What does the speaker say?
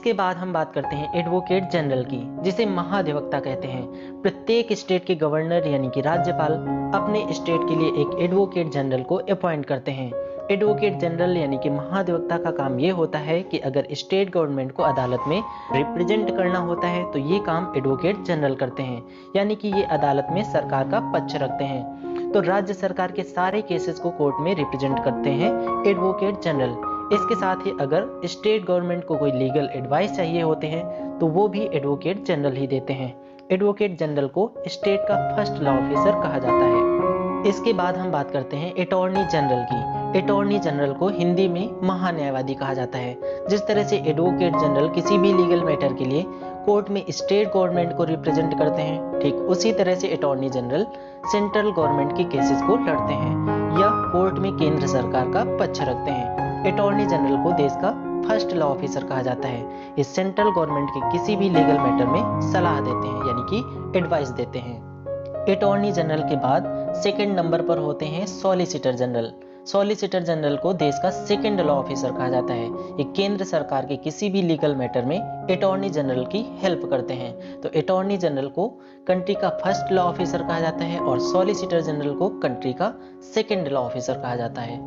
इसके बाद हम बात करते हैं एडवोकेट जनरल की, जिसे महाधिवक्ता कहते हैं। प्रत्येक स्टेट के गवर्नर यानी कि राज्यपाल अपने स्टेट के लिए एक एडवोकेट जनरल को अपॉइंट करते हैं। एडवोकेट जनरल यानी कि महाधिवक्ता का काम ये होता है कि अगर स्टेट गवर्नमेंट को अदालत में रिप्रेजेंट करना होता है तो ये काम एडवोकेट जनरल करते हैं, यानी कि ये अदालत में सरकार का पक्ष रखते हैं। तो राज्य सरकार के सारे केसेस को कोर्ट में रिप्रेजेंट करते हैं एडवोकेट जनरल। इसके साथ ही अगर स्टेट गवर्नमेंट को कोई लीगल एडवाइस चाहिए होते हैं तो वो भी एडवोकेट जनरल ही देते हैं। एडवोकेट जनरल को स्टेट का फर्स्ट लॉ ऑफिसर कहा जाता है। इसके बाद हम बात करते हैं अटॉर्नी जनरल की। अटॉर्नी जनरल को हिंदी में महान्यायवादी कहा जाता है। जिस तरह से एडवोकेट जनरल किसी भी लीगल मैटर के लिए कोर्ट में स्टेट गवर्नमेंट को रिप्रेजेंट करते हैं, ठीक उसी तरह से अटॉर्नी जनरल सेंट्रल गवर्नमेंट के केसेस को लड़ते हैं या कोर्ट में केंद्र सरकार का पक्ष रखते हैं। अटॉर्नी जनरल को देश का फर्स्ट लॉ ऑफिसर कहा जाता है। ये सेंट्रल गवर्नमेंट के किसी भी लीगल मैटर में सलाह देते हैं यानी कि एडवाइस देते हैं। अटॉर्नी जनरल के बाद सेकंड नंबर पर होते हैं सॉलिसिटर जनरल। सॉलिसिटर जनरल को देश का सेकंड लॉ ऑफिसर कहा जाता है। ये केंद्र सरकार के किसी भी लीगल मैटर में अटॉर्नी जनरल की हेल्प करते हैं। तो अटॉर्नी जनरल को कंट्री का फर्स्ट लॉ ऑफिसर कहा जाता है और सॉलिसिटर जनरल को कंट्री का सेकंड लॉ ऑफिसर कहा जाता है।